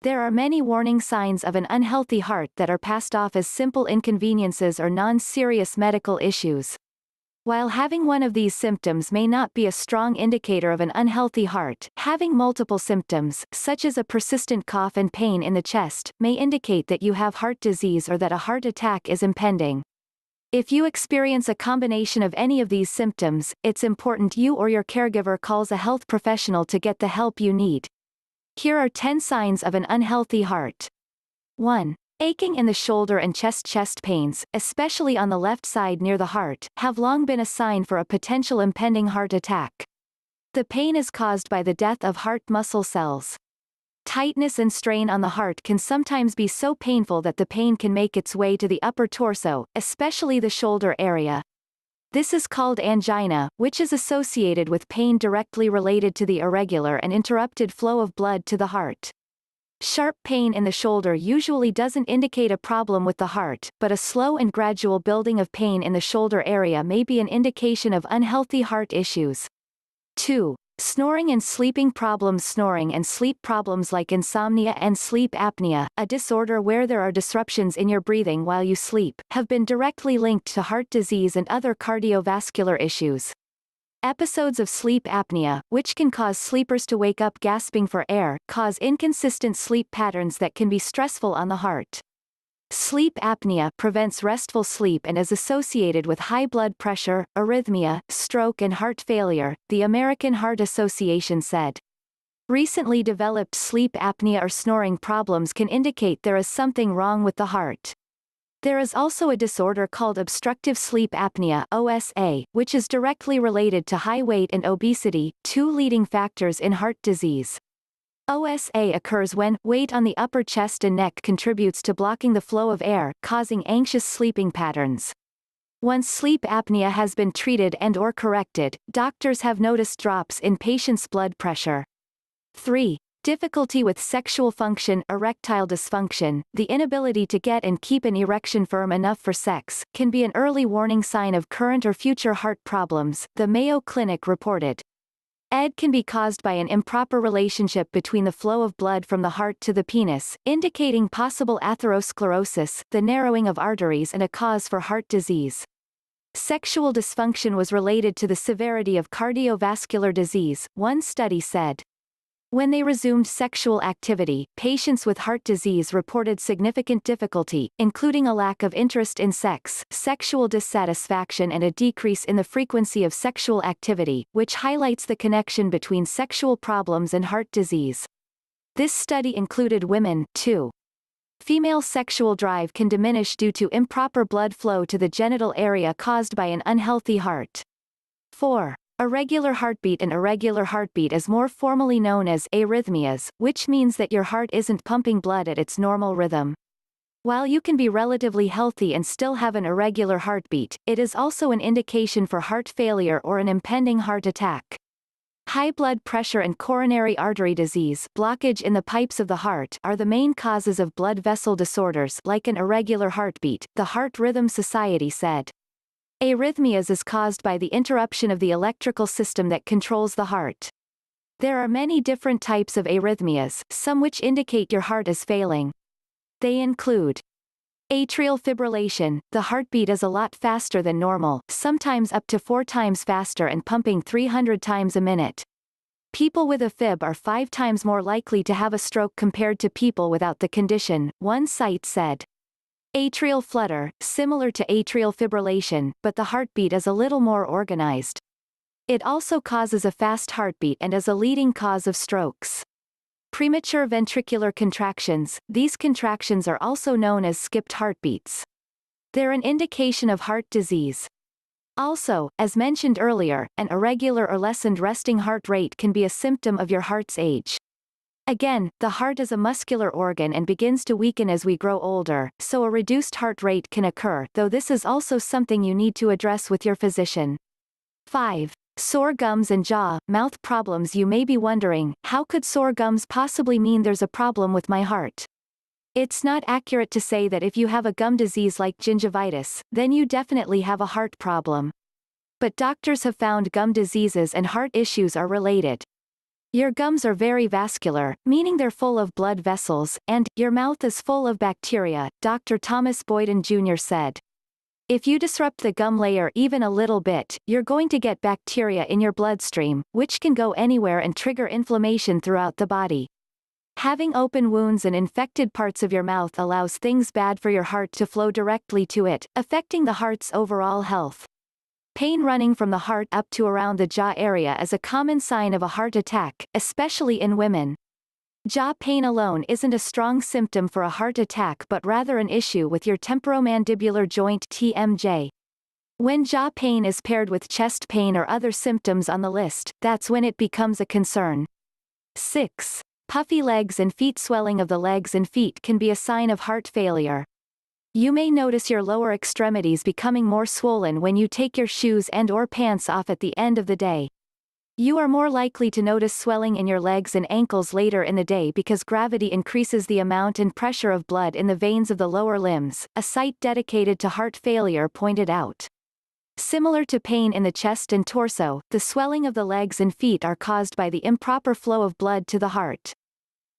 There are many warning signs of an unhealthy heart that are passed off as simple inconveniences or non-serious medical issues. While having one of these symptoms may not be a strong indicator of an unhealthy heart, having multiple symptoms, such as a persistent cough and pain in the chest, may indicate that you have heart disease or that a heart attack is impending. If you experience a combination of any of these symptoms, it's important you or your caregiver calls a health professional to get the help you need. Here are 10 signs of an unhealthy heart. 1. Aching in the shoulder and chest pains, especially on the left side near the heart, have long been a sign for a potential impending heart attack. The pain is caused by the death of heart muscle cells. Tightness and strain on the heart can sometimes be so painful that the pain can make its way to the upper torso, especially the shoulder area. This is called angina, which is associated with pain directly related to the irregular and interrupted flow of blood to the heart. Sharp pain in the shoulder usually doesn't indicate a problem with the heart, but a slow and gradual building of pain in the shoulder area may be an indication of unhealthy heart issues. 2. Snoring and sleeping problems. Snoring and sleep problems like insomnia and sleep apnea, a disorder where there are disruptions in your breathing while you sleep, have been directly linked to heart disease and other cardiovascular issues. Episodes of sleep apnea, which can cause sleepers to wake up gasping for air, cause inconsistent sleep patterns that can be stressful on the heart. Sleep apnea prevents restful sleep and is associated with high blood pressure, arrhythmia, stroke and heart failure, the American Heart Association said. Recently developed sleep apnea or snoring problems can indicate there is something wrong with the heart. There is also a disorder called obstructive sleep apnea (OSA), which is directly related to high weight and obesity, two leading factors in heart disease. OSA occurs when weight on the upper chest and neck contributes to blocking the flow of air, causing anxious sleeping patterns. Once sleep apnea has been treated and/or corrected, doctors have noticed drops in patients' blood pressure. 3. Difficulty with sexual function, erectile dysfunction, the inability to get and keep an erection firm enough for sex, can be an early warning sign of current or future heart problems, the Mayo Clinic reported. ED can be caused by an improper relationship between the flow of blood from the heart to the penis, indicating possible atherosclerosis, the narrowing of arteries and a cause for heart disease. Sexual dysfunction was related to the severity of cardiovascular disease, one study said. When they resumed sexual activity, patients with heart disease reported significant difficulty, including a lack of interest in sex, sexual dissatisfaction and a decrease in the frequency of sexual activity, which highlights the connection between sexual problems and heart disease. This study included women, too. Female sexual drive can diminish due to improper blood flow to the genital area caused by an unhealthy heart. 4. Irregular heartbeat. An irregular heartbeat is more formally known as arrhythmias, which means that your heart isn't pumping blood at its normal rhythm. While you can be relatively healthy and still have an irregular heartbeat, it is also an indication for heart failure or an impending heart attack. High blood pressure and coronary artery disease, blockage in the pipes of the heart, are the main causes of blood vessel disorders like an irregular heartbeat, the Heart Rhythm Society said. Arrhythmias is caused by the interruption of the electrical system that controls the heart. There are many different types of arrhythmias, some which indicate your heart is failing. They include atrial fibrillation, the heartbeat is a lot faster than normal, sometimes up to 4 times faster and pumping 300 times a minute. People with a fib are 5 times more likely to have a stroke compared to people without the condition, one site said. Atrial flutter, similar to atrial fibrillation, but the heartbeat is a little more organized. It also causes a fast heartbeat and is a leading cause of strokes. Premature ventricular contractions, these contractions are also known as skipped heartbeats. They're an indication of heart disease. Also, as mentioned earlier, an irregular or lessened resting heart rate can be a symptom of your heart's age. Again, the heart is a muscular organ and begins to weaken as we grow older, so a reduced heart rate can occur, though this is also something you need to address with your physician. 5. Sore gums and jaw, mouth problems. You may be wondering, how could sore gums possibly mean there's a problem with my heart? It's not accurate to say that if you have a gum disease like gingivitis, then you definitely have a heart problem. But doctors have found gum diseases and heart issues are related. Your gums are very vascular, meaning they're full of blood vessels, and your mouth is full of bacteria, Dr. Thomas Boyden Jr. said. If you disrupt the gum layer even a little bit, you're going to get bacteria in your bloodstream, which can go anywhere and trigger inflammation throughout the body. Having open wounds and infected parts of your mouth allows things bad for your heart to flow directly to it, affecting the heart's overall health. Pain running from the heart up to around the jaw area is a common sign of a heart attack, especially in women. Jaw pain alone isn't a strong symptom for a heart attack but rather an issue with your temporomandibular joint (TMJ). When jaw pain is paired with chest pain or other symptoms on the list, that's when it becomes a concern. 6. Puffy legs and feet. Swelling of the legs and feet can be a sign of heart failure. You may notice your lower extremities becoming more swollen when you take your shoes and/or pants off at the end of the day. You are more likely to notice swelling in your legs and ankles later in the day because gravity increases the amount and pressure of blood in the veins of the lower limbs, a site dedicated to heart failure pointed out. Similar to pain in the chest and torso, the swelling of the legs and feet are caused by the improper flow of blood to the heart.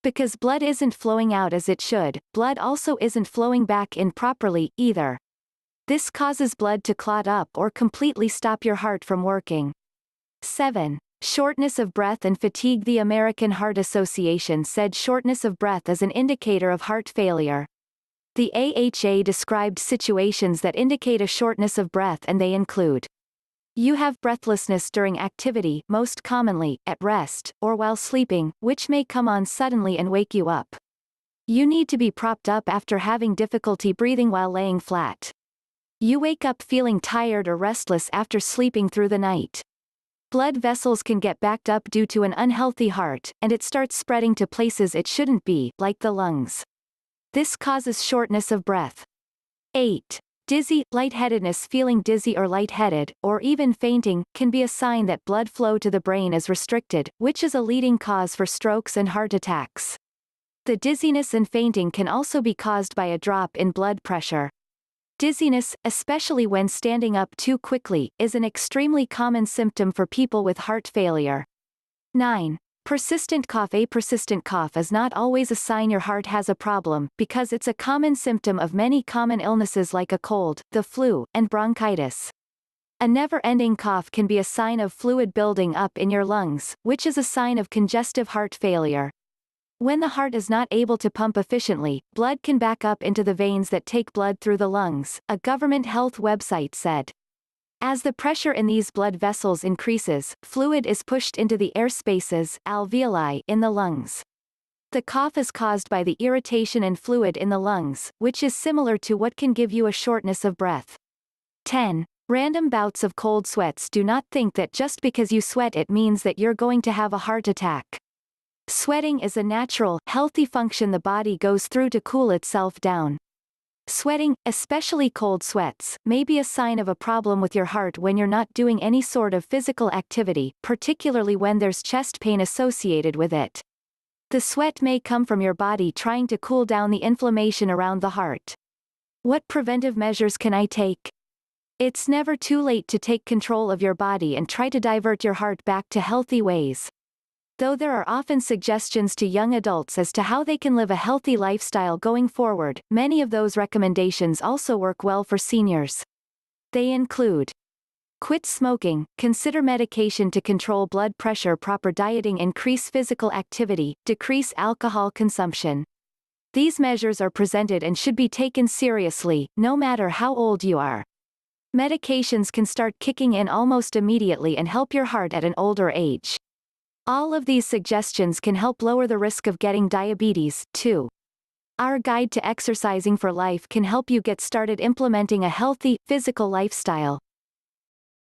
Because blood isn't flowing out as it should, blood also isn't flowing back in properly, either. This causes blood to clot up or completely stop your heart from working. 7. Shortness of breath and fatigue. The American Heart Association said shortness of breath is an indicator of heart failure. The AHA described situations that indicate a shortness of breath, and they include: you have breathlessness during activity, most commonly, at rest, or while sleeping, which may come on suddenly and wake you up. You need to be propped up after having difficulty breathing while laying flat. You wake up feeling tired or restless after sleeping through the night. Blood vessels can get backed up due to an unhealthy heart, and it starts spreading to places it shouldn't be, like the lungs. This causes shortness of breath. 8. Dizzy, lightheadedness. Feeling dizzy or lightheaded, or even fainting, can be a sign that blood flow to the brain is restricted, which is a leading cause for strokes and heart attacks. The dizziness and fainting can also be caused by a drop in blood pressure. Dizziness, especially when standing up too quickly, is an extremely common symptom for people with heart failure. 9. Persistent cough. A persistent cough is not always a sign your heart has a problem, because it's a common symptom of many common illnesses like a cold, the flu, and bronchitis. A never-ending cough can be a sign of fluid building up in your lungs, which is a sign of congestive heart failure. When the heart is not able to pump efficiently, blood can back up into the veins that take blood through the lungs, a government health website said. As the pressure in these blood vessels increases, fluid is pushed into the air spaces, alveoli, in the lungs. The cough is caused by the irritation and fluid in the lungs, which is similar to what can give you a shortness of breath. 10. Random bouts of cold sweats. Do not think that just because you sweat it means that you're going to have a heart attack. Sweating is a natural, healthy function the body goes through to cool itself down. Sweating, especially cold sweats, may be a sign of a problem with your heart when you're not doing any sort of physical activity, particularly when there's chest pain associated with it. The sweat may come from your body trying to cool down the inflammation around the heart. What preventive measures can I take? It's never too late to take control of your body and try to divert your heart back to healthy ways. Though there are often suggestions to young adults as to how they can live a healthy lifestyle going forward, many of those recommendations also work well for seniors. They include: quit smoking, consider medication to control blood pressure, proper dieting, increase physical activity, decrease alcohol consumption. These measures are presented and should be taken seriously, no matter how old you are. Medications can start kicking in almost immediately and help your heart at an older age. All of these suggestions can help lower the risk of getting diabetes, too. Our guide to exercising for life can help you get started implementing a healthy, physical lifestyle.